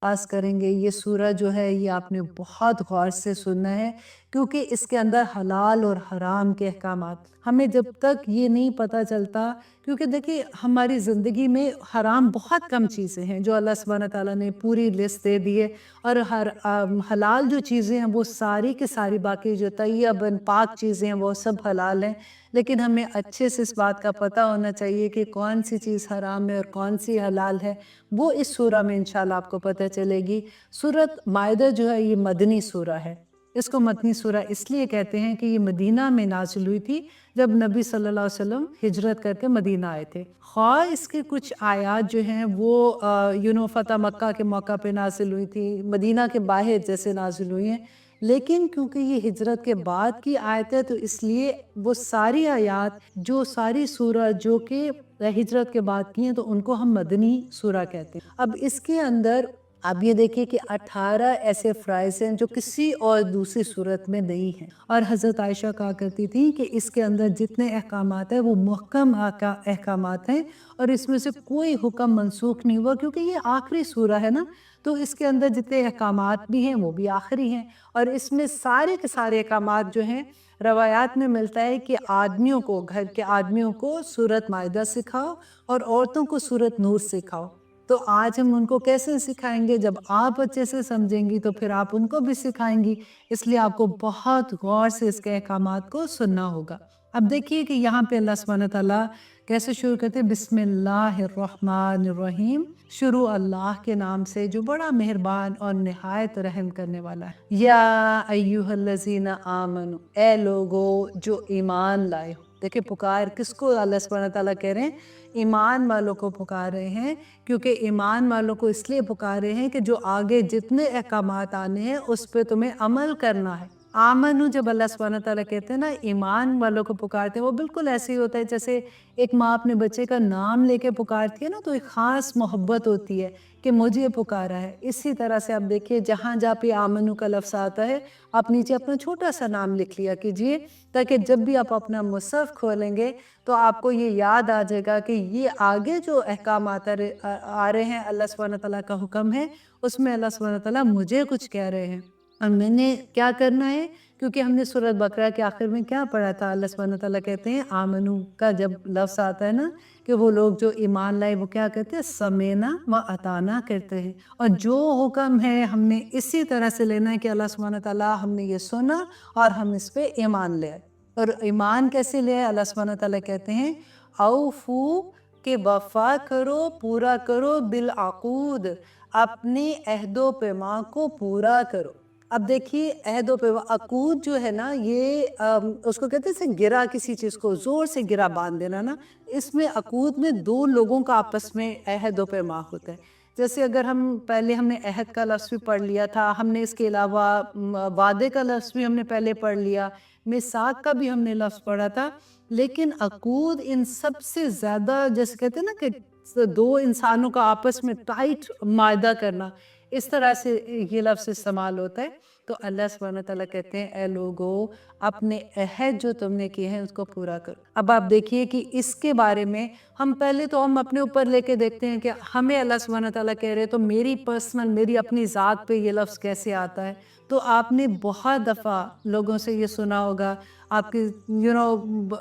آغاز کریں گے یہ سورہ جو ہے یہ آپ نے بہت غور سے سننا ہے، کیونکہ اس کے اندر حلال اور حرام کے احکامات ہمیں جب تک یہ نہیں پتہ چلتا، کیونکہ دیکھیے ہماری زندگی میں حرام بہت کم چیزیں ہیں جو اللہ سبحانہ تعالیٰ نے پوری لسٹ دے دی ہے، اور حلال جو چیزیں ہیں وہ ساری کی ساری، باقی جو طیب پاک چیزیں ہیں وہ سب حلال ہیں، لیکن ہمیں اچھے سے اس بات کا پتہ ہونا چاہیے کہ کون سی چیز حرام ہے اور کون سی حلال ہے، وہ اس سورہ میں انشاءاللہ آپ کو پتہ چلے گی۔ سورۃ مائدہ جو ہے یہ مدنی سورہ ہے، اس کو مدنی سورہ اس لیے کہتے ہیں کہ یہ مدینہ میں نازل ہوئی تھی جب نبی صلی اللہ علیہ وسلم ہجرت کر کے مدینہ آئے تھے۔ خواہ اس کے کچھ آیات جو ہیں وہ فتح مکہ کے موقع پہ نازل ہوئی تھی، مدینہ کے باہر جیسے نازل ہوئی ہیں، لیکن کیونکہ یہ ہجرت کے بعد کی آیت ہے تو اس لیے وہ ساری آیات جو ساری سورہ جو کہ ہجرت کے بعد کی ہیں تو ان کو ہم مدنی سورہ کہتے ہیں۔ اب اس کے اندر آپ یہ دیکھیں کہ 18 ایسے فرائض ہیں جو کسی اور دوسری صورت میں نہیں ہیں، اور حضرت عائشہ کہا کرتی تھی کہ اس کے اندر جتنے احکامات ہیں وہ محکم احکامات ہیں، اور اس میں سے کوئی حکم منسوخ نہیں ہوا، کیونکہ یہ آخری سورہ ہے نا، تو اس کے اندر جتنے احکامات بھی ہیں وہ بھی آخری ہیں، اور اس میں سارے کے سارے احکامات جو ہیں روایات میں ملتا ہے کہ آدمیوں کو، گھر کے آدمیوں کو سورۃ مائدہ سکھاؤ اور عورتوں کو سورۃ نور سکھاؤ۔ تو آج ہم ان کو کیسے سکھائیں گے؟ جب آپ اچھے سے سمجھیں گی تو پھر آپ ان کو بھی سکھائیں گی، اس لیے آپ کو بہت غور سے اس کے احکامات کو سننا ہوگا۔ اب دیکھیے کہ یہاں پہ اللہ سبحانہ تعالیٰ کیسے شروع کرتے ہیں، بسم اللہ الرحمن الرحیم، شروع اللہ کے نام سے جو بڑا مہربان اور نہایت رحم کرنے والا ہے۔ یا ایھا الذین آمنو، اے لوگو جو ایمان لائے ہو۔ دیکھیں پکار کس کو اللہ سبحانہ تعالیٰ کہہ رہے ہیں؟ ایمان والوں کو پکار رہے ہیں، کیونکہ ایمان والوں کو اس لیے پکار رہے ہیں کہ جو آگے جتنے احکامات آنے ہیں اس پہ تمہیں عمل کرنا ہے۔ آمنو جب اللہ سبحانہ تعالیٰ کہتے ہیں نا ایمان والوں کو پکارتے ہیں، وہ بالکل ایسے ہی ہوتا ہے جیسے ایک ماں اپنے بچے کا نام لے کے پکارتی ہے نا، تو ایک خاص محبت ہوتی ہے کہ مجھے پکارا ہے۔ اسی طرح سے آپ دیکھیے جہاں جہاں پہ آمنو کا لفظ آتا ہے آپ نیچے اپنا چھوٹا سا نام لکھ لیا کیجئے، تاکہ جب بھی آپ اپنا مصحف کھولیں گے تو آپ کو یہ یاد آ جائے گا کہ یہ آگے جو احکامات آ رہے ہیں، اللہ سبحانہ تعالیٰ کا حکم ہے، اس میں اللہ سبحانہ تعالیٰ مجھے کچھ کہہ رہے ہیں اور میں نے کیا کرنا ہے، کیونکہ ہم نے سورۃ بقرہ کے آخر میں کیا پڑھا تھا، اللہ سبحانہ تعالیٰ کہتے ہیں آمنو کا جب لفظ آتا ہے نا کہ وہ لوگ جو ایمان لائے وہ کیا کرتے ہیں، سمینا و اطعنا کرتے ہیں، اور جو حکم ہے ہم نے اسی طرح سے لینا ہے کہ اللہ سبحانہ تعالیٰ ہم نے یہ سنا اور ہم اس پہ ایمان لے آئے۔ اور ایمان کیسے لے آئے؟ اللہ سبحانہ تعالیٰ کہتے ہیں اوفو، کہ وفا کرو، پورا کرو، بالعقود، اپنے عہد و پیمان کو پورا کرو۔ اب دیکھیے عہد و پیمان، عقود جو ہے نا یہ اس کو کہتے ہیں گرا، کسی چیز کو زور سے گرا باندھ دینا نا، اس میں عقود میں دو لوگوں کا آپس میں عہد و پیمان ہوتا ہے۔ جیسے اگر پہلے ہم نے عہد کا لفظ بھی پڑھ لیا تھا، ہم نے اس کے علاوہ وعدے کا لفظ بھی ہم نے پہلے پڑھ لیا، میثاق کا بھی ہم نے لفظ پڑھا تھا، لیکن عقود ان سب سے زیادہ، جیسے کہتے ہیں نا کہ دو انسانوں کا آپس میں ٹائٹ معاہدہ کرنا، اس طرح سے یہ لفظ استعمال ہوتا ہے۔ تو اللہ سبحانہ تعالیٰ کہتے ہیں اے لوگو اپنے عہد جو تم نے کیے ہیں اس کو پورا کرو۔ اب آپ دیکھیے کہ اس کے بارے میں ہم پہلے تو ہم اپنے اوپر لے کے دیکھتے ہیں کہ ہمیں اللہ سبحانہ تعالیٰ کہہ رہے تو میری پرسنل، میری اپنی ذات پہ یہ لفظ کیسے آتا ہے؟ تو آپ نے بہت دفعہ لوگوں سے یہ سنا ہوگا، آپ کے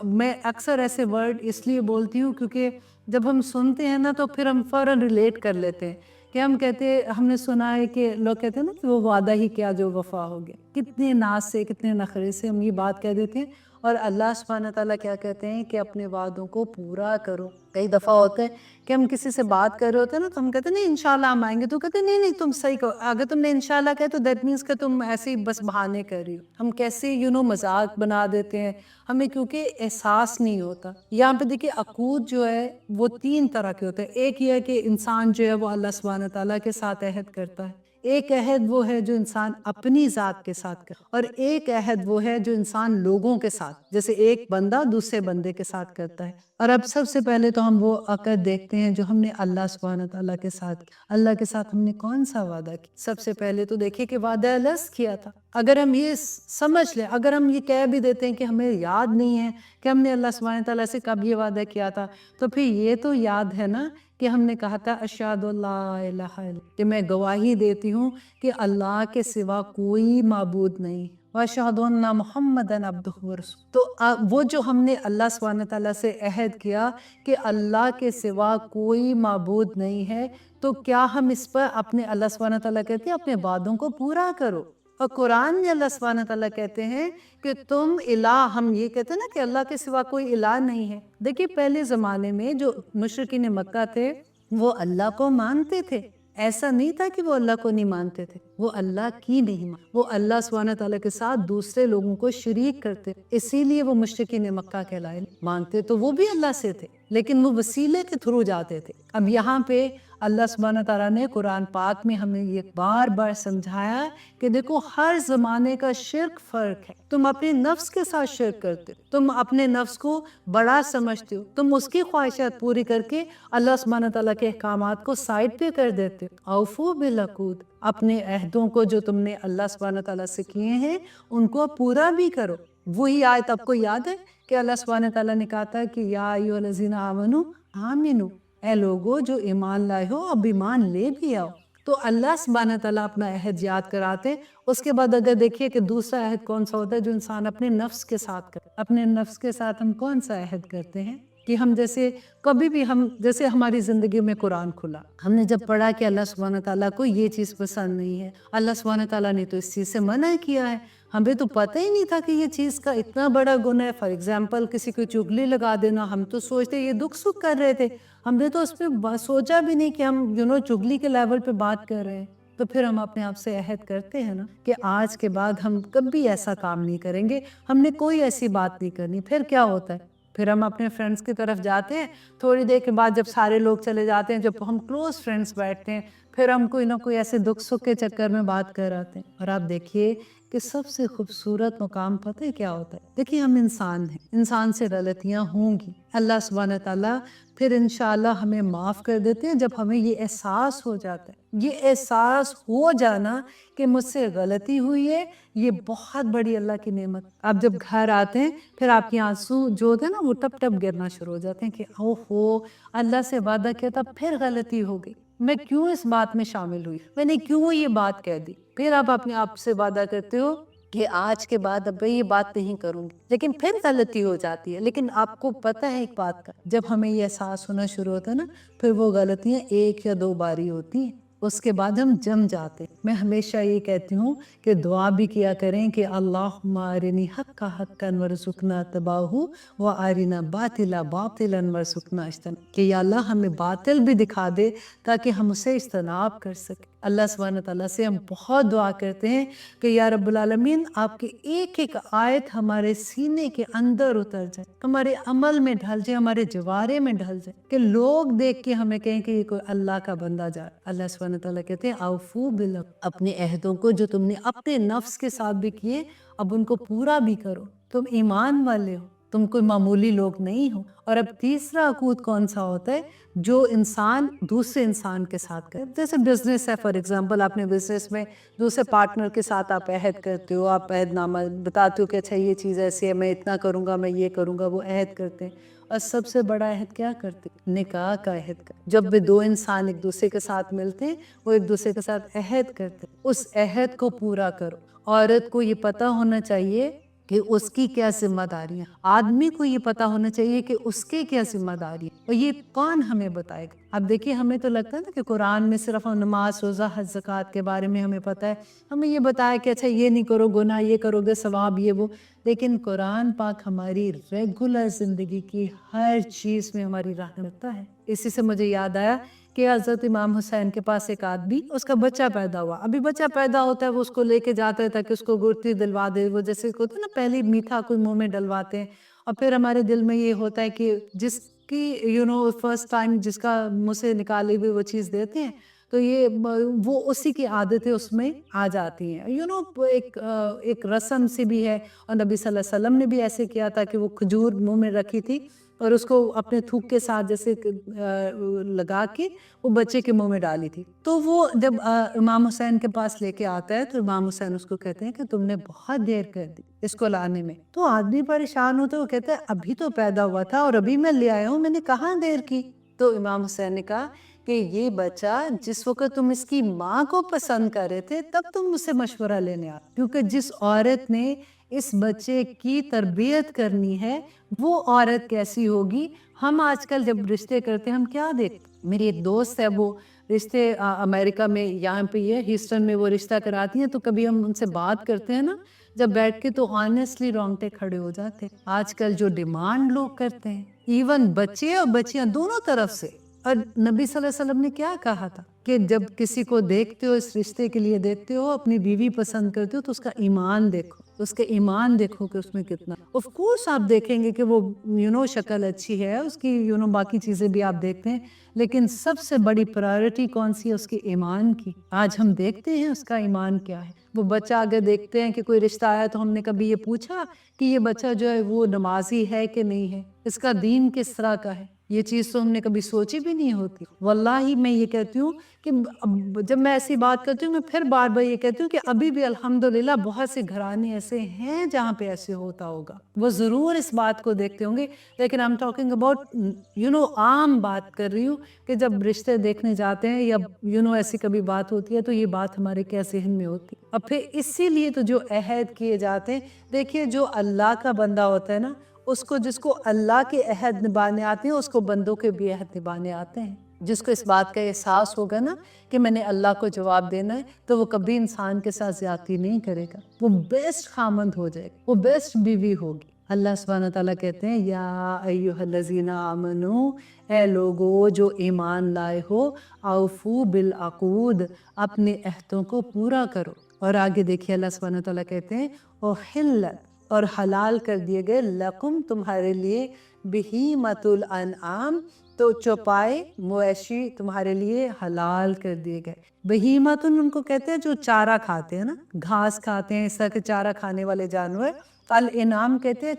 میں اکثر ایسے ورڈ اس لیے بولتی ہوں کیونکہ جب ہم سنتے ہیں نا تو پھر ہم فوراً ریلیٹ کر لیتے ہیں کہ ہم نے سنا ہے کہ لوگ کہتے ہیں نا کہ وہ وعدہ ہی کیا جو وفا ہو گیا، کتنے ناز سے، کتنے نخرے سے ہم یہ بات کہہ دیتے ہیں، اور اللہ سبحانہ تعالیٰ کیا کہتے ہیں کہ اپنے وعدوں کو پورا کرو۔ کئی دفعہ ہوتا ہے کہ ہم کسی سے بات کر رہے ہوتے ہیں نا تو ہم کہتے ہیں نہیں انشاءاللہ ہم آئیں گے، تو کہتے ہیں نہیں تم صحیح کہو، اگر تم نے انشاءاللہ کہا تو دیٹ مینس کہ تم ایسے ہی بس بہانے کر رہی ہو۔ ہم کیسے مذاق بنا دیتے ہیں، ہمیں کیونکہ احساس نہیں ہوتا۔ یہاں پہ دیکھیے عقود جو ہے وہ 3 طرح کے ہوتے ہیں۔ ایک یہ ہے کہ انسان جو ہے وہ اللہ سبحانہ تعالیٰ کے ساتھ عہد کرتا ہے، ایک عہد وہ ہے جو انسان اپنی ذات کے ساتھ کرتا ہے، اور ایک عہد وہ ہے جو انسان لوگوں کے ساتھ، جیسے ایک بندہ دوسرے بندے کے ساتھ کرتا ہے۔ اور اب سب سے پہلے تو ہم وہ عقد دیکھتے ہیں جو ہم نے اللہ سبحانہ تعالیٰ کے ساتھ کیا۔ اللہ کے ساتھ ہم نے کون سا وعدہ کیا؟ سب سے پہلے تو دیکھیں کہ وعدہ الست کیا تھا۔ اگر ہم یہ سمجھ لیں، اگر ہم یہ کہہ بھی دیتے ہیں کہ ہمیں یاد نہیں ہے کہ ہم نے اللہ سبحانہ تعالیٰ سے کب یہ وعدہ کیا تھا، تو پھر یہ تو یاد ہے نا کہ ہم نے کہا تھا اشہد لا الہ الا اللہ، کہ میں گواہی دیتی ہوں کہ اللہ کے سوا کوئی معبود نہیں، واشہد ان محمدً عبدہ ورسولہ۔ تو وہ جو ہم نے اللہ سبحانہ تعالیٰ سے عہد کیا کہ اللہ کے سوا کوئی معبود نہیں ہے، تو کیا ہم اس پر اپنے اللہ سبحانہ تعالیٰ کہتے ہیں اپنے وعدوں کو پورا کرو۔ اور قرآن میں اللہ سبحانہ تعالیٰ کہتے ہیں کہ تم الہ، ہم یہ کہتے ہیں نا کہ اللہ کے سوا کوئی الہ نہیں ہے۔ دیکھیے پہلے زمانے میں جو مشرکین مکہ تھے وہ اللہ کو مانتے تھے، ایسا نہیں تھا کہ وہ اللہ کو نہیں مانتے تھے، وہ اللہ کی نہیں مانتے، وہ اللہ سبحانہ تعالیٰ کے ساتھ دوسرے لوگوں کو شریک کرتے، اسی لیے وہ مشرکین مکہ کہلائے۔ مانتے تو وہ بھی اللہ سے تھے لیکن وہ وسیلے کے تھرو جاتے تھے۔ اب یہاں پہ اللہ سبحانہ تعالیٰ نے قرآن پاک میں ہمیں یہ بار بار سمجھایا کہ دیکھو ہر زمانے کا شرک فرق ہے۔ تم اپنے نفس کے ساتھ شرک کرتے ہو، تم اپنے نفس کو بڑا سمجھتے ہو، تم اس کی خواہشات پوری کر کے اللہ سبحانہ تعالیٰ کے احکامات کو سائڈ پہ کر دیتے ہو۔ اوفو بالعقود، اپنے عہدوں کو جو تم نے اللہ سبحانہ تعالیٰ سے کیے ہیں ان کو پورا بھی کرو۔ وہی آیت آپ کو یاد ہے کہ اللہ سبحانہ تعالیٰ نے کہا تھا کہ یا ایھا الذین آمنوا آمنوا، اے لوگو جو ایمان لائے ہو اب ایمان لے بھی آؤ۔ تو اللہ سبحانہ تعالیٰ اپنا عہد یاد کراتے ہیں۔ اس کے بعد اگر دیکھیے کہ دوسرا عہد کون سا ہوتا ہے جو انسان اپنے نفس کے ساتھ کرے، اپنے نفس کے ساتھ ہم کون سا عہد کرتے ہیں کہ ہم جیسے کبھی بھی جیسے ہماری زندگی میں قرآن کھلا، ہم نے جب پڑھا کہ اللہ سبحانہ تعالیٰ کو یہ چیز پسند نہیں ہے، اللہ سبحانہ تعالیٰ نے تو اس چیز سے منع کیا ہے، ہمیں تو پتہ ہی نہیں تھا کہ یہ چیز کا اتنا بڑا گناہ ہے۔ فار ایگزامپل کسی کو چغلی لگا دینا، ہم تو سوچتے یہ دکھ سکھ کر رہے تھے، ہم نے تو اس پہ سوچا بھی نہیں کہ ہم چغلی کے لیول پہ بات کر رہے ہیں۔ تو پھر ہم اپنے آپ سے عہد کرتے ہیں نا کہ آج کے بعد ہم کبھی ایسا کام نہیں کریں گے، ہم نے کوئی ایسی بات نہیں کرنی۔ پھر کیا ہوتا ہے، پھر ہم اپنے فرینڈس کی طرف جاتے ہیں، تھوڑی دیر کے بعد جب سارے لوگ چلے جاتے ہیں، جب ہم کلوز فرینڈس بیٹھتے ہیں، پھر ہم کوئی نہ کوئی ایسے دکھ سکھ کے چکر میں بات کر آتے ہیں۔ اور آپ دیکھیے کہ سب سے خوبصورت مقام پتہ ہے کیا ہوتا ہے؟ دیکھیے ہم انسان ہیں، انسان سے غلطیاں ہوں گی، اللہ سبحانہ تعالیٰ پھر انشاءاللہ ہمیں معاف کر دیتے ہیں جب ہمیں یہ احساس ہو جاتا ہے۔ یہ احساس ہو جانا کہ مجھ سے غلطی ہوئی ہے، یہ بہت بڑی اللہ کی نعمت۔ آپ جب گھر آتے ہیں پھر آپ کی آنسو جو ہوتے ہیں نا وہ ٹپ ٹپ گرنا شروع ہو جاتے ہیں کہ اوہو اللہ سے وعدہ کیا تھا پھر غلطی ہو گئی، میں کیوں اس بات میں شامل ہوئی، میں نے کیوں یہ بات کہہ دی۔ پھر آپ اپنے آپ سے وعدہ کرتے ہو کہ آج کے بعد اب میں یہ بات نہیں کروں گی، لیکن پھر غلطی ہو جاتی ہے۔ لیکن آپ کو پتہ ہے ایک بات کا، جب ہمیں یہ احساس ہونا شروع ہوتا ہے نا پھر وہ غلطیاں ایک یا دو باری ہوتی ہیں، اس کے بعد ہم جم جاتے ہیں۔ میں ہمیشہ یہ کہتی ہوں کہ دعا بھی کیا کریں کہ اللہم ارنی حقا حقا وارزقنا اتباعہ وارنا باطلا باطلا وارزقنا اجتنابہ، کہ یا اللہ ہمیں باطل بھی دکھا دے تاکہ ہم اسے اجتناب کر سکیں۔ اللہ سبحانہ تعالیٰ سے ہم بہت دعا کرتے ہیں کہ یا رب العالمین آپ کی ایک ایک آیت ہمارے سینے کے اندر اتر جائے، ہمارے عمل میں ڈھل جائے، ہمارے جوارے میں ڈھل جائے، کہ لوگ دیکھ کے ہمیں کہیں کہ یہ کوئی اللہ کا بندہ جا رہا۔ اللہ سبحانہ تعالیٰ کہتے ہیں اوفو بالعقد، اپنے عہدوں کو جو تم نے اپنے نفس کے ساتھ بھی کیے اب ان کو پورا بھی کرو، تم ایمان والے ہو، تم کوئی معمولی لوگ نہیں ہو۔ اور اب تیسرا عقود کون سا ہوتا ہے جو انسان دوسرے انسان کے ساتھ کرے، جیسے بزنس ہے، فار ایگزامپل آپ نے بزنس میں دوسرے پارٹنر کے ساتھ آپ عہد کرتے ہو، آپ عہد نامہ بتاتے ہو کہ اچھا یہ چیز ایسی ہے، میں اتنا کروں گا، میں یہ کروں گا، وہ عہد کرتے ہیں۔ اور سب سے بڑا عہد کیا کرتے ہیں؟ نکاح کا عہد کرتے، جب بھی دو انسان ایک دوسرے کے ساتھ ملتے ہیں وہ ایک دوسرے کے ساتھ عہد کرتے ہیں، اس عہد کو پورا کرو۔ عورت کو یہ پتہ ہونا چاہیے کہ اس کی کیا ذمہ داریاں، آدمی کو یہ پتا ہونا چاہیے کہ اس کے کیا ذمہ داری ہے، اور یہ کون ہمیں بتائے گا۔ اب دیکھیے ہمیں تو لگتا ہے نا کہ قرآن میں صرف نماز روزہ حج زکوٰۃ کے بارے میں ہمیں پتہ ہے، ہمیں یہ بتایا کہ اچھا یہ نہیں کرو گناہ، یہ کرو گے ثواب، یہ وہ، لیکن قرآن پاک ہماری ریگولر زندگی کی ہر چیز میں ہماری رہنمائی ہے۔ اسی سے مجھے یاد آیا کہ حضرت امام حسین کے پاس ایک آدمی، اس کا بچہ پیدا ہوا، ابھی بچہ پیدا ہوتا ہے وہ اس کو لے کے جاتا ہے تاکہ اس کو گرتی دلوا دے، وہ جیسے ہوتا ہے نا پہلی میٹھا کوئی منہ میں ڈلواتے ہیں، اور پھر ہمارے دل میں یہ ہوتا ہے کہ جس کی فرسٹ ٹائم جس کا منہ سے نکالی ہوئی وہ چیز دیتے ہیں تو یہ وہ اسی کی عادتیں اس میں آ جاتی ہیں، ایک رسم سی بھی ہے، اور نبی صلی اللہ علیہ وسلم نے بھی ایسے کیا تھا کہ وہ کھجور منہ میں رکھی تھی اور اس کو اپنے تھوک کے ساتھ جیسے لگا کے وہ بچے کے منہ میں ڈالی تھی۔ تو وہ جب امام حسین کے پاس لے کے آتا ہے تو امام حسین اس کو کہتے ہیں کہ تم نے بہت دیر کر دی اس کو لانے میں۔ تو آدمی پریشان ہوتا ہے، وہ کہتا ہے ابھی تو پیدا ہوا تھا اور ابھی میں لے آیا ہوں، میں نے کہاں دیر کی۔ تو امام حسین نے کہا کہ یہ بچہ جس وقت تم اس کی ماں کو پسند کر رہے تھے تب تم مجھ سے مشورہ لینے آ، کیونکہ جس عورت نے اس بچے کی تربیت کرنی ہے وہ عورت کیسی ہوگی. ہم آج کل جب رشتے کرتے ہیں ہم کیا دیکھتے، میری ایک دوست ہے وہ رشتے امریکہ میں یہاں پہ یہ ہیوسٹن میں وہ رشتہ کراتی ہیں، تو کبھی ہم ان سے بات کرتے ہیں نا جب بیٹھ کے تو آنیسٹلی رونگٹے کھڑے ہو جاتے. آج کل جو ڈیمانڈ لوگ کرتے ہیں ایون بچے اور بچیاں دونوں طرف سے. اور نبی صلی اللہ علیہ وسلم نے کیا کہا تھا کہ جب کسی کو دیکھتے ہو اس رشتے کے لیے دیکھتے ہو اپنی بیوی پسند کرتے ہو تو اس کا ایمان دیکھو، اس کے ایمان دیکھو کہ اس میں کتنا. آف کورس آپ دیکھیں گے کہ وہ شکل اچھی ہے اس کی، باقی چیزیں بھی آپ دیکھتے ہیں، لیکن سب سے بڑی پرائورٹی کون سی ہے؟ اس کے ایمان کی. آج ہم دیکھتے ہیں اس کا ایمان کیا ہے. وہ بچہ اگر دیکھتے ہیں کہ کوئی رشتہ آیا تو ہم نے کبھی یہ پوچھا کہ یہ بچہ جو ہے وہ نمازی ہے کہ نہیں ہے، اس کا دین کس طرح کا ہے؟ یہ چیز تو ہم نے کبھی سوچی بھی نہیں ہوتی. واللہ میں یہ کہتی ہوں کہ جب میں ایسی بات کرتی ہوں میں پھر بار بار یہ کہتی ہوں کہ ابھی بھی الحمدللہ بہت سے گھرانے ایسے ہیں جہاں پہ ایسے ہوتا ہوگا، وہ ضرور اس بات کو دیکھتے ہوں گے. لیکن I'm talking about عام بات کر رہی ہوں کہ جب رشتے دیکھنے جاتے ہیں یا ایسی کبھی بات ہوتی ہے تو یہ بات ہمارے کیا ذہن میں ہوتی ہے. اور پھر اسی لیے تو جو عہد کیے جاتے ہیں، دیکھیے جو اللہ کا بندہ ہوتا ہے نا جس کو اللہ کے عہد نبھانے آتے ہیں اس کو بندوں کے بھی عہد نبھانے آتے ہیں. جس کو اس بات کا احساس ہوگا نا کہ میں نے اللہ کو جواب دینا ہے تو وہ کبھی انسان کے ساتھ زیادتی نہیں کرے گا، وہ بیسٹ خامند ہو جائے گا، وہ بیسٹ بیوی ہوگی. اللہ سبحانہ تعالیٰ کہتے ہیں یا ایھا الذین آمنو، اے لوگو جو ایمان لائے ہو، اوفو بالعقود، اپنے عہدوں کو پورا کرو. اور آگے دیکھیے اللہ سبحانہ تعالیٰ کہتے ہیں احلت، اور حلال کر دیے گئے لکم تمہارے لیے، بہیمۃ الانعام، تو چوپائے مویشی تمہارے لیے حلال کر دیے گئے. بہیمۃ ان کو کہتے ہیں جو چارہ کھاتے ہیں نا، گھاس کھاتے ہیں، اس طرح کے چارہ کھانے والے جانور. الانعام کہتے ہیں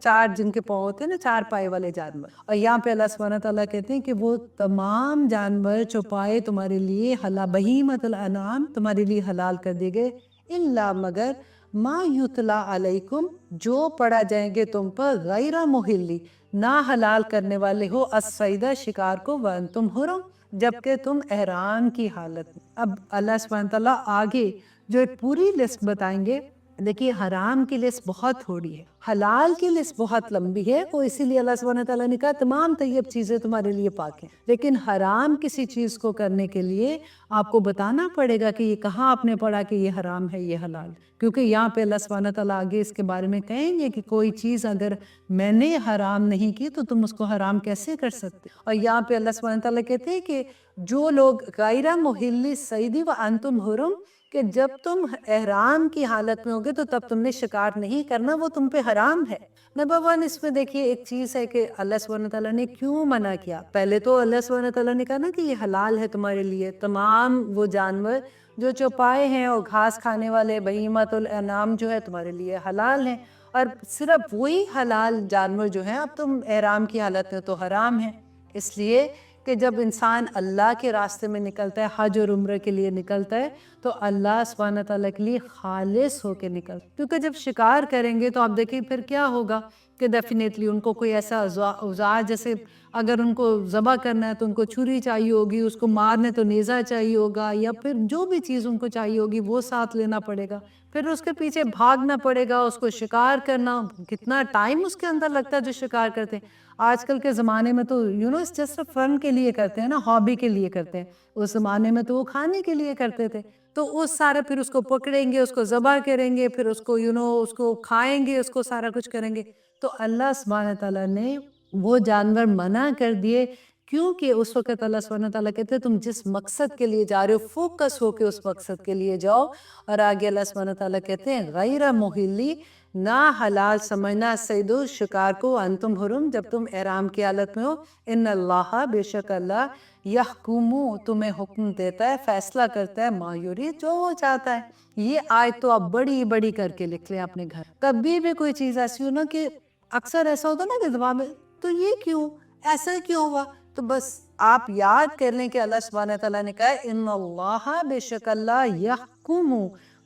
چار جن کے پاؤں ہوتے ہیں نا، چار پائے والے جانور. اور یہاں پہ اللہ سبحانہ تعالیٰ کہتے ہیں کہ وہ تمام جانور چوپائے تمہارے لیے بہیمۃ الانعام تمہارے لیے حلال کر دیے گئے، الا مگر ما یتلا علیکم، جو پڑھا جائیں گے تم پر، غیر محلی، نہ حلال کرنے والے ہو، الصیدہ، شکار کو، وانتم حرم، جبکہ تم احرام کی حالت میں. اب اللہ سبحانہ تعالیٰ آگے جو ایک پوری لسٹ بتائیں گے. دیکھیے حرام کی لسٹ بہت تھوڑی ہے، حلال کی لسٹ بہت لمبی ہے، وہ اسی لیے اللہ سبحانہ تعالیٰ نے کہا تمام طیب چیزیں تمہارے لیے پاک ہیں. لیکن حرام کسی چیز کو کرنے کے لیے آپ کو بتانا پڑے گا کہ یہ کہاں آپ نے پڑھا کہ یہ حرام ہے یہ حلال، کیونکہ یہاں پہ اللہ سبحانہ تعالیٰ آگے اس کے بارے میں کہیں گے کہ کوئی چیز اگر میں نے حرام نہیں کی تو تم اس کو حرام کیسے کر سکتے. اور یہاں پہ اللہ سبحانہ تعالیٰ کہتے ہیں کہ جو لوگ غیر محلی صیدی وانتم حرم، کہ جب تم احرام کی حالت میں ہوگے تو تب تم نے شکار نہیں کرنا، وہ تم پہ حرام ہے. نمبر 1 اس میں دیکھیے ایک چیز ہے کہ اللہ سبحانہ تعالیٰ نے کیوں منع کیا. پہلے تو اللہ سبحانہ تعالیٰ نے کہا نا کہ یہ حلال ہے تمہارے لیے، تمام وہ جانور جو چوپائے ہیں اور گھاس کھانے والے بہیمۃ الانعام جو ہے تمہارے لیے حلال ہیں. اور صرف وہی حلال جانور جو ہیں اب تم احرام کی حالت میں تو حرام ہیں. اس لیے کہ جب انسان اللہ کے راستے میں نکلتا ہے، حج اور عمرہ کے لیے نکلتا ہے، تو اللہ سبحانہ تعالیٰ کے لیے خالص ہو کے نکلتا ہے. کیونکہ جب شکار کریں گے تو آپ دیکھیں پھر کیا ہوگا کہ ڈیفینیٹلی ان کو کوئی ایسا اوزار، جیسے اگر ان کو ذبح کرنا ہے تو ان کو چھری چاہیے ہوگی، اس کو مارنے تو نیزہ چاہیے ہوگا، یا پھر جو بھی چیز ان کو چاہیے ہوگی وہ ساتھ لینا پڑے گا. پھر اس کے پیچھے بھاگنا پڑے گا، اس کو شکار کرنا، کتنا ٹائم اس کے اندر لگتا ہے جو شکار کرتے ہیں. آج کل کے زمانے میں تو اس جسٹ فن کے لیے کرتے ہیں نا، ہابی کے لیے کرتے ہیں. اس زمانے میں تو وہ کھانے کے لیے کرتے تھے. تو اس سارا پھر اس کو پکڑیں گے، اس کو ذبح کریں گے، پھر اس کو اس کو کھائیں گے، اس کو سارا کچھ کریں گے. تو اللہ سبحانہ تعالیٰ نے وہ جانور منع کر دیے، کیونکہ اس وقت اللہ سبحانہ تعالیٰ کہتے ہیں تم جس مقصد کے لیے جا رہے ہو فوکس ہو کے اس مقصد کے لیے جاؤ. اور آگے اللہ سبحانہ تعالیٰ کہتے ہیں غیر محلی، نہ حلال سمجھنا صید و شکار کو، انتم حرم، جب تم احرام کی حالت میں ہو. ان اللہ، بے شک اللہ، یحکمو، تمہیں حکم دیتا ہے، فیصلہ کرتا ہے، ما یرید، جو وہ چاہتا ہے. یہ آیت تو آپ بڑی بڑی کر کے لکھ لیں اپنے گھر. کبھی بھی کوئی چیز ایسی ہو نا کہ اکثر ایسا ہوتا نا کہ دماغ میں تو یہ کیوں ایسا کیوں ہوا، تو بس آپ یاد کر لیں کہ اللہ سبحانہ تعالیٰ نے کہا ان اللہ، بے شک اللہ، یحکم،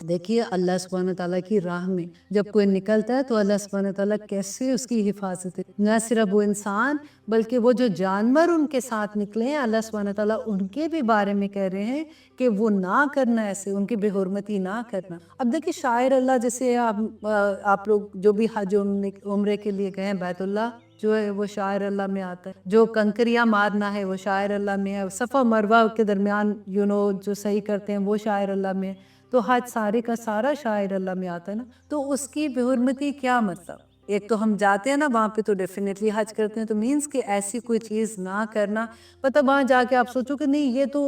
دیکھیے اللہ سبحانہ تعالیٰ کی راہ میں جب کوئی نکلتا ہے تو اللہ سبحانہ تعالیٰ کیسے اس کی حفاظت ہے، نہ صرف وہ انسان بلکہ وہ جو جانور ان کے ساتھ نکلے ہیں، اللہ سبحانہ تعالیٰ ان کے بھی بارے میں کہہ رہے ہیں کہ وہ نہ کرنا، ایسے ان کی بے حرمتی نہ کرنا۔ اب دیکھیے شاعر اللہ، جیسے آپ لوگ جو بھی حج عمرے کے لیے گئے ہیں، بیت اللہ جو ہے وہ شاعر اللہ میں آتا ہے، جو کنکریاں مارنا ہے وہ شاعر اللہ میں ہے، صفا مروہ کے درمیان جو صحیح کرتے ہیں وہ شاعر اللہ میں ہے، تو حج سارے کا سارا شاعر اللہ میں آتا ہے نا، تو اس کی بے حرمتی کیا مطلب؟ ایک تو ہم جاتے ہیں نا وہاں پہ تو ڈیفینیٹلی حج کرتے ہیں، تو مینس کہ ایسی کوئی چیز نہ کرنا، مطلب وہاں جا کے آپ سوچو کہ نہیں یہ تو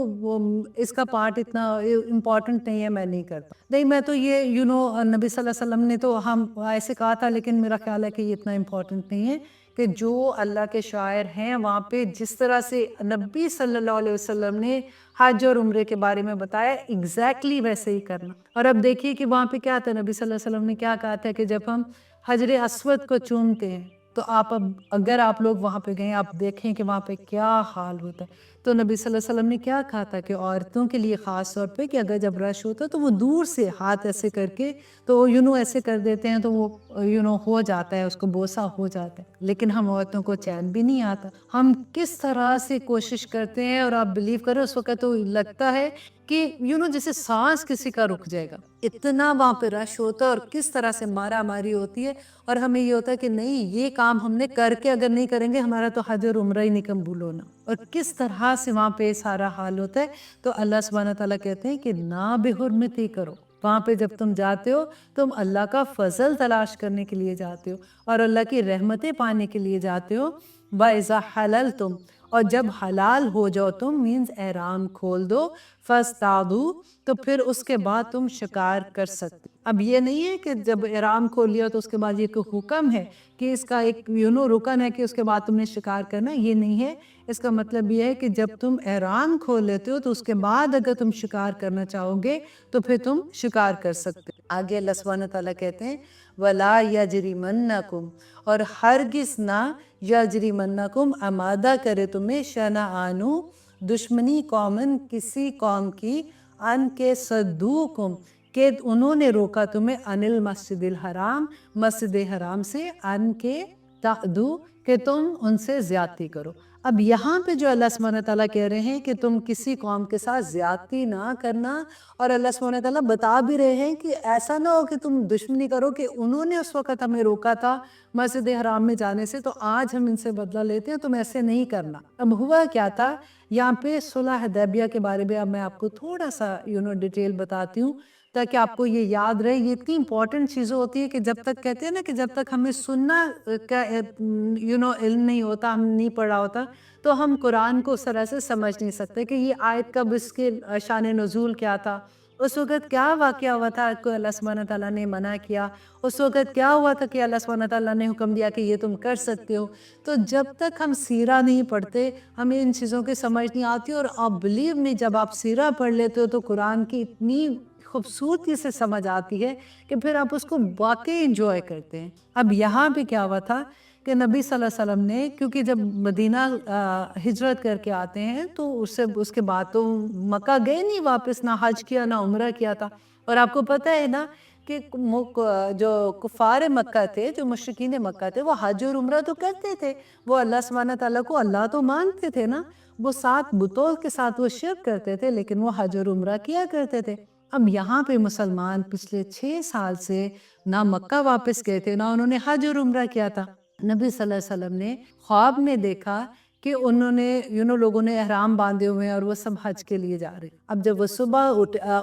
اس کا پارٹ اتنا امپورٹنٹ نہیں ہے، میں نہیں کرتا، نہیں میں تو یہ نبی صلی اللہ علیہ وسلم نے تو ہم ایسے کہا تھا، لیکن میرا خیال ہے کہ یہ اتنا امپورٹنٹ نہیں ہے کہ جو اللہ کے شاعر ہیں وہاں پہ جس طرح سے نبی صلی اللہ علیہ وسلم نے حج اور عمرے کے بارے میں بتایا ایگزیکٹلی ویسے ہی کرنا۔ اور اب دیکھیے کہ وہاں پہ کیا تھا، نبی صلی اللہ علیہ وسلم نے کیا کہا تھا کہ جب ہم حجر اسود کو چومتے ہیں تو اگر آپ لوگ وہاں پہ گئے آپ دیکھیں کہ وہاں پہ کیا حال ہوتا ہے، تو نبی صلی اللہ علیہ وسلم نے کیا کہا تھا کہ عورتوں کے لیے خاص طور پہ کہ اگر جب رش ہوتا ہے تو وہ دور سے ہاتھ ایسے کر کے تو ایسے کر دیتے ہیں تو وہ ہو جاتا ہے، اس کو بوسہ ہو جاتا ہے، لیکن ہم عورتوں کو چین بھی نہیں آتا، ہم کس طرح سے کوشش کرتے ہیں، اور آپ بلیو کریں اس وقت تو لگتا ہے کہ جیسے سانس کسی کا رک جائے گا، اتنا وہاں پہ رش ہوتا ہے اور کس طرح سے مارا ماری ہوتی ہے، اور ہمیں یہ ہوتا ہے کہ نہیں یہ کام ہم نے کر کے اگر نہیں کریں گے ہمارا تو حج اور عمرہ ہی نہیں قبول ہونا، اور کس طرح سے وہاں پہ سارا حال ہوتا ہے۔ تو اللہ سبحانہ تعالیٰ کہتے ہیں کہ نہ بے حرمتی کرو، وہاں پہ جب تم جاتے ہو تم اللہ کا فضل تلاش کرنے کے لیے جاتے ہو اور اللہ کی رحمتیں پانے کے لیے جاتے ہو۔ وَإِذَا حَلَلْتُمْ، اور جب حلال ہو جاؤ تم، مینز احرام کھول دو، فَاسْتَعْدُوا، تو پھر اس کے بعد تم شکار کر سکتے۔ اب یہ نہیں ہے کہ جب احرام کھول لیا تو اس کے بعد یہ کوئی حکم ہے کہ اس کا ایک رکن ہے کہ اس کے بعد تم نے شکار کرنا، یہ نہیں ہے۔ اس کا مطلب یہ ہے کہ جب تم احرام کھول لیتے ہو تو اس کے بعد اگر تم شکار کرنا چاہو گے تو پھر تم شکار کر سکتے۔ آگے اللہ سبحانہ تعالیٰ کہتے ہیں وَلَا يَجْرِمَنَّكُمْ، اور ہرگز نہ يَجْرِمَنَّكُمْ آمادہ کرے تمہیں شنآن، دشمنی قومن کسی قوم کی، ان کے صدوکم، کہ انہوں نے روکا تمہیں، ان المسجد الحرام، مسجد حرام سے، ان کے تعدو، کہ تم ان سے زیادتی کرو۔ اب یہاں پہ جو اللہ سبحانہ تعالیٰ کہہ رہے ہیں کہ تم کسی قوم کے ساتھ زیادتی نہ کرنا، اور اللہ سبحانہ تعالیٰ بتا بھی رہے ہیں کہ ایسا نہ ہو کہ تم دشمنی کرو، کہ انہوں نے اس وقت ہمیں روکا تھا مسجد حرام میں جانے سے تو آج ہم ان سے بدلہ لیتے ہیں، تم ایسے نہیں کرنا۔ اب ہوا کیا تھا یہاں پہ صلح حدیبیہ کے بارے میں، اب میں آپ کو تھوڑا سا ڈیٹیل بتاتی ہوں تاکہ آپ کو یہ یاد رہے۔ یہ اتنی امپورٹنٹ چیزیں ہوتی ہے کہ جب تک کہتے ہیں نا کہ جب تک ہمیں سننا کا علم نہیں ہوتا، ہم نہیں پڑھا ہوتا، تو ہم قرآن کو اس طرح سے سمجھ نہیں سکتے کہ یہ آیت کب، اس کے شان نزول کیا تھا، اس وقت کیا واقعہ ہوا تھا کو اللہ سبحانہ تعالیٰ نے منع کیا، اس وقت کیا ہوا تھا کہ اللہ سبحانہ تعالیٰ نے حکم دیا کہ یہ تم کر سکتے ہو۔ تو جب تک ہم سیرہ نہیں پڑھتے ہمیں ان چیزوں کی سمجھ نہیں آتی، اور آپ بلیو میں جب آپ سیرہ پڑھ لیتے ہو تو قرآن کی اتنی خوبصورتی سے سمجھ آتی ہے کہ پھر آپ اس کو واقعی انجوائے کرتے ہیں۔ اب یہاں پہ کیا ہوا تھا کہ نبی صلی اللہ علیہ وسلم نے، کیونکہ جب مدینہ ہجرت کر کے آتے ہیں تو اس کے بعد تو مکہ گئے نہیں واپس، نہ حج کیا نہ عمرہ کیا تھا، اور آپ کو پتہ ہے نا کہ جو کفار مکہ تھے، جو مشرکین مکہ تھے، وہ حج اور عمرہ تو کرتے تھے، وہ اللہ سبحانہ تعالیٰ کو اللہ تو مانتے تھے نا، وہ 7 بتوں کے ساتھ وہ شرک کرتے تھے، لیکن وہ حج اور عمرہ کیا کرتے تھے۔ اب یہاں پہ مسلمان پچھلے 6 سال سے نہ مکہ واپس گئے تھے، نہ انہوں نے حج اور عمرہ کیا تھا۔ نبی صلی اللہ علیہ وسلم نے خواب میں دیکھا کہ انہوں نے لوگوں نے احرام باندھے ہوئے ہیں اور وہ سب حج کے لیے جا رہے ہیں۔ اب جب وہ صبح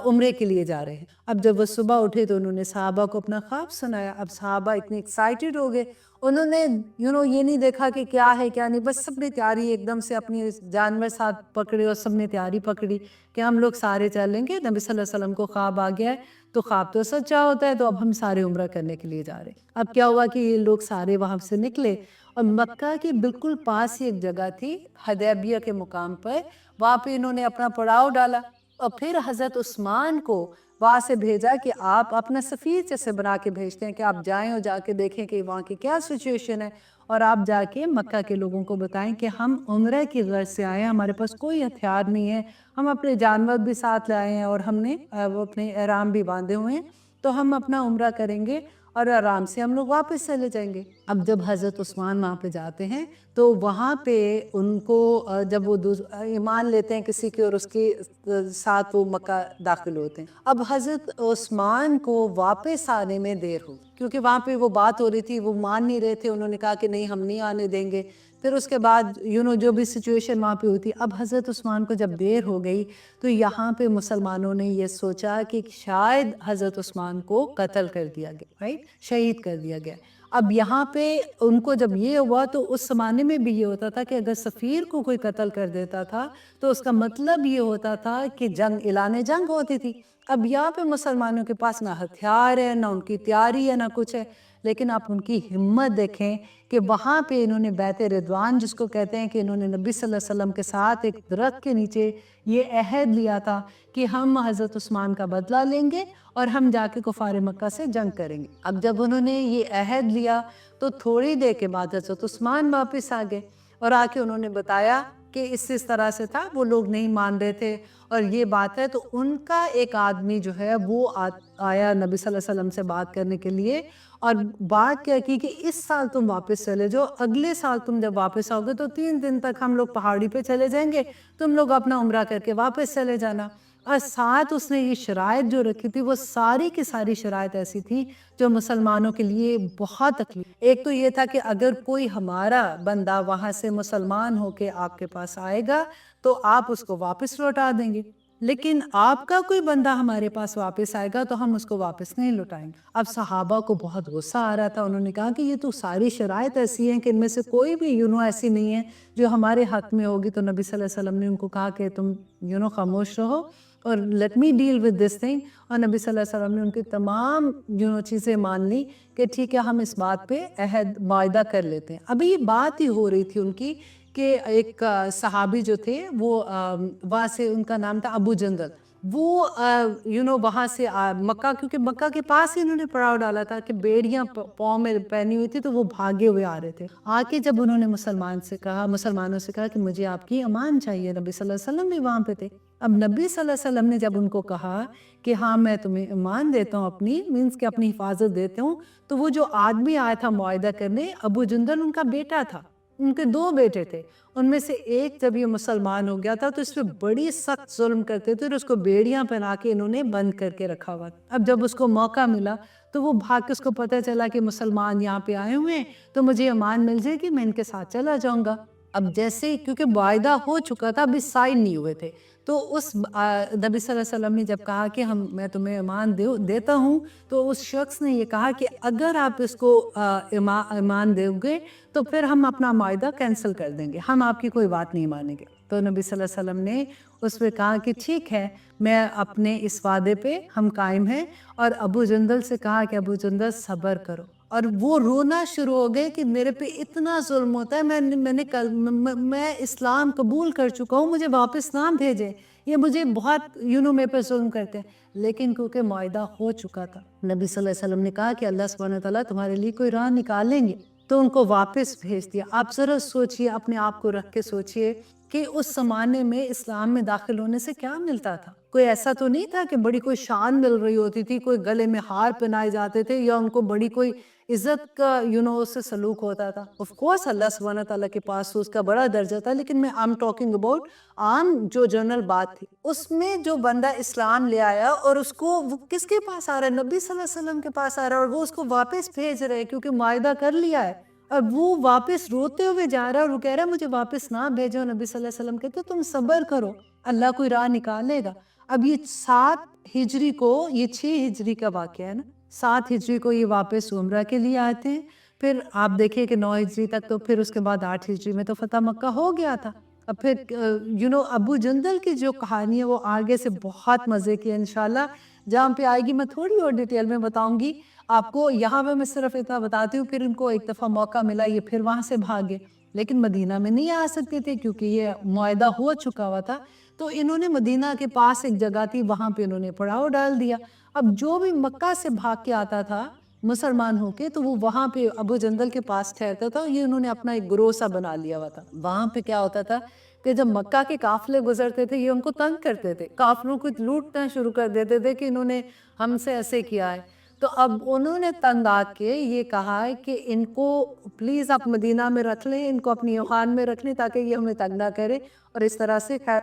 عمرے کے لیے جا رہے ہیں، اب جب وہ صبح اٹھے تو انہوں نے صحابہ کو اپنا خواب سنایا۔ اب صحابہ اتنے ایکسائٹڈ ہو گئے، انہوں نے یہ نہیں دیکھا کہ کیا ہے کیا نہیں، بس سب نے تیاری ایک دم سے اپنی جانور ساتھ پکڑے اور سب نے تیاری پکڑی کہ ہم لوگ سارے چلیں گے۔ نبی صلی اللہ علیہ وسلم کو خواب آ گیا ہے تو خواب تو سچا ہوتا ہے، تو اب ہم سارے عمرہ کرنے کے لیے جا رہے ہیں۔ اب کیا ہوا کہ یہ لوگ سارے وہاں سے نکلے، اور مکہ کے بالکل پاس ہی ایک جگہ تھی حدیبیہ کے مقام پر، وہاں پہ انہوں نے اپنا پڑاؤ ڈالا، اور پھر حضرت عثمان کو وہاں سے بھیجا کہ آپ اپنا سفیر جیسے بنا کے بھیجتے ہیں کہ آپ جائیں اور جا کے دیکھیں کہ وہاں کی کیا سچویشن ہے، اور آپ جا کے مکہ کے لوگوں کو بتائیں کہ ہم عمرہ کی غرض سے آئے ہیں، ہمارے پاس کوئی ہتھیار نہیں ہے، ہم اپنے جانور بھی ساتھ لائے ہیں اور ہم نے وہ اپنے احرام بھی باندھے ہوئے ہیں، تو ہم اپنا عمرہ کریں گے اور آرام سے ہم لوگ واپس چلے جائیں گے۔ اب جب حضرت عثمان وہاں پہ جاتے ہیں تو وہاں پہ ان کو جب وہ ایمان لیتے ہیں کسی کے اور اس کے ساتھ وہ مکہ داخل ہوتے ہیں، اب حضرت عثمان کو واپس آنے میں دیر ہو، کیونکہ وہاں پہ وہ بات ہو رہی تھی، وہ مان نہیں رہے تھے، انہوں نے کہا کہ نہیں ہم نہیں آنے دیں گے، پھر اس کے بعد جو بھی سچویشن وہاں پہ ہوتی، اب حضرت عثمان کو جب دیر ہو گئی تو یہاں پہ مسلمانوں نے یہ سوچا کہ شاید حضرت عثمان کو قتل کر دیا گیا، رائٹ، شہید کر دیا گیا۔ اب یہاں پہ ان کو جب یہ ہوا تو اس زمانے میں بھی یہ ہوتا تھا کہ اگر سفیر کو کوئی قتل کر دیتا تھا تو اس کا مطلب یہ ہوتا تھا کہ جنگ، اعلان جنگ ہوتی تھی۔ اب یہاں پہ مسلمانوں کے پاس نہ ہتھیار ہے، نہ ان کی تیاری ہے، نہ کچھ ہے، لیکن آپ ان کی ہمت دیکھیں کہ وہاں پہ انہوں نے بیعت رضوان جس کو کہتے ہیں کہ انہوں نے نبی صلی اللہ علیہ وسلم کے ساتھ ایک درخت کے نیچے یہ عہد لیا تھا کہ ہم حضرت عثمان کا بدلہ لیں گے اور ہم جا کے کفار مکہ سے جنگ کریں گے۔ اب جب انہوں نے یہ عہد لیا تو تھوڑی دیر کے بعد حضرت عثمان واپس آ گئے اور آ کے انہوں نے بتایا کہ اس طرح سے تھا، وہ لوگ نہیں مان رہے تھے اور یہ بات ہے، تو ان کا ایک آدمی جو ہے وہ آیا نبی صلی اللہ علیہ وسلم سے بات کرنے کے لیے، اور بات کیا کی کہ اس سال تم واپس چلے جاؤ، اگلے سال تم جب واپس آؤ گے تو 3 دن تک ہم لوگ پہاڑی پہ چلے جائیں گے، تم لوگ اپنا عمرہ کر کے واپس چلے جانا۔ اور ساتھ اس نے یہ شرائط جو رکھی تھی وہ ساری کی ساری شرائط ایسی تھی جو مسلمانوں کے لیے بہت تکلیف۔ ایک تو یہ تھا کہ اگر کوئی ہمارا بندہ وہاں سے مسلمان ہو کے آپ کے پاس آئے گا تو آپ اس کو واپس لوٹا دیں گے، لیکن آپ کا کوئی بندہ ہمارے پاس واپس آئے گا تو ہم اس کو واپس نہیں لوٹائیں گے۔ اب صحابہ کو بہت غصہ آ رہا تھا، انہوں نے کہا کہ یہ تو ساری شرائط ایسی ہیں کہ ان میں سے کوئی بھی ایسی نہیں ہے جو ہمارے حق میں ہوگی، تو نبی صلی اللہ علیہ وسلم نے ان کو کہا کہ تم خاموش رہو اور let me deal with this thing, اور نبی صلی اللہ علیہ وسلم نے ان کی تمام چیزیں مان لی کہ ٹھیک ہے ہم اس بات پہ عہد معاہدہ کر لیتے ہیں۔ ابھی یہ بات ہی ہو رہی تھی ان کی کہ ایک صحابی جو تھے وہ وہاں سے، ان کا نام تھا ابو جندل، وہ وہاں سے مکہ، کیونکہ مکہ کے پاس ہی انہوں نے پڑاؤ ڈالا تھا کہ بیڑیاں پاؤں میں پہنی ہوئی تھی، تو وہ بھاگے ہوئے آ رہے تھے۔ آ کے جب انہوں نے مسلمانوں سے کہا کہ مجھے آپ کی امان چاہیے، نبی صلی اللہ علیہ وسلم بھی وہاں پہ تھے، اب نبی صلی اللہ علیہ وسلم نے جب ان کو کہا کہ ہاں میں تمہیں امان دیتا ہوں، اپنی مینس کہ اپنی حفاظت دیتا ہوں، تو وہ جو آدمی آیا تھا معاہدہ کرنے، ابو جندل ان کا بیٹا تھا، ان کے 2 بیٹے تھے، ان میں سے ایک جب یہ مسلمان ہو گیا تھا تو اس پہ بڑی سخت ظلم کرتے تھے اور اس کو بیڑیاں پہنا کے انہوں نے بند کر کے رکھا ہوا۔ اب جب اس کو موقع ملا تو وہ بھاگ کے، اس کو پتہ چلا کہ مسلمان یہاں پہ آئے ہوئے ہیں تو مجھے امان مل جائے گی، میں ان کے ساتھ چلا جاؤں گا۔ اب جیسے کیونکہ معاہدہ ہو چکا تھا، ابھی سائن نہیں ہوئے تھے، تو اس نبی صلی اللہ علیہ وسلم نے جب کہا کہ میں تمہیں امان دیتا ہوں، تو اس شخص نے یہ کہا کہ اگر آپ اس کو امان دو گے تو پھر ہم اپنا معاہدہ کینسل کر دیں گے، ہم آپ کی کوئی بات نہیں مانیں گے۔ تو نبی صلی اللہ علیہ وسلم نے اس پہ کہا کہ ٹھیک ہے، میں اپنے اس وعدے پہ ہم قائم ہیں، اور ابو جندل سے کہا کہ ابو جندل صبر کرو، اور وہ رونا شروع ہو گئے کہ میرے پہ اتنا ظلم ہوتا ہے، میں اسلام قبول کر چکا ہوں، مجھے واپس نہ بھیجیں، یہ مجھے بہت میرے پہ ظلم کرتے ہیں، لیکن کیونکہ معاہدہ ہو چکا تھا، نبی صلی اللہ علیہ وسلم نے کہا کہ اللہ سبحانہ وتعالیٰ تمہارے لیے کوئی راہ نکالیں گے، تو ان کو واپس بھیج دیا۔ آپ ذرا سوچئے، اپنے آپ کو رکھ کے سوچئے کہ اس زمانے میں اسلام میں داخل ہونے سے کیا ملتا تھا؟ کوئی ایسا تو نہیں تھا کہ بڑی کوئی شان مل رہی ہوتی تھی، کوئی گلے میں ہار پہنائے جاتے تھے، یا ان کو بڑی کوئی عزت کا اس سے سلوک ہوتا تھا۔ آف کورس اللہ سبحانہ تعالیٰ کے پاس اس کا بڑا درجہ تھا، لیکن میں I'm talking about عام جو جنرل بات تھی، اس میں جو بندہ اسلام لے آیا اور اس کو وہ کس کے پاس آ رہا ہے؟ نبی صلی اللہ علیہ وسلم کے پاس آ رہا ہے، اور وہ اس کو واپس بھیج رہے کیونکہ معاہدہ کر لیا ہے، اب وہ واپس روتے ہوئے جا رہا ہے اور وہ کہہ رہا ہے مجھے واپس نہ بھیجو۔ نبی صلی اللہ علیہ وسلم کہتے تم صبر کرو، اللہ کوئی راہ نکالے گا۔ اب یہ 7 ہجری کو، یہ 6 ہجری کا واقعہ ہے نا، 7 ہجری کو یہ واپس عمرہ کے لیے آتے ہیں، پھر آپ دیکھیں کہ 9 ہجری تک، تو پھر اس کے بعد 8 ہجری میں تو فتح مکہ ہو گیا تھا۔ اب پھر ابو جندل کی جو کہانی ہے وہ آگے سے بہت مزے کی ہے انشاءاللہ، جہاں پہ آئے گی میں تھوڑی اور ڈیٹیل میں بتاؤں گی آپ کو، یہاں پہ میں صرف اتنا بتاتی ہوں۔ پھر ان کو ایک دفعہ موقع ملا، یہ پھر وہاں سے بھاگے، لیکن مدینہ میں نہیں آ سکتے تھے کیونکہ یہ معاہدہ ہو چکا ہوا تھا. تو انہوں نے مدینہ کے پاس ایک جگہ تھی وہاں پہ انہوں نے پڑاؤ ڈال دیا. اب جو بھی مکہ سے بھاگ کے آتا تھا مسلمان ہو کے تو وہ وہاں پہ ابو جندل کے پاس ٹھہرتا تھا. یہ انہوں نے اپنا ایک گروہ سا بنا لیا ہوا تھا. وہاں پہ کیا ہوتا تھا کہ جب مکہ کے قافلے گزرتے تھے یہ ان کو تنگ کرتے تھے, قافلوں کو لوٹنا شروع کر دیتے تھے کہ انہوں نے ہم سے ایسے کیا ہے. تو اب انہوں نے تنگ آ کے یہ کہا ہے کہ ان کو پلیز آپ مدینہ میں رکھ لیں, ان کو اپنی اوقان میں رکھ لیں تاکہ یہ ہمیں تنگ نہ کرے, اور اس طرح سے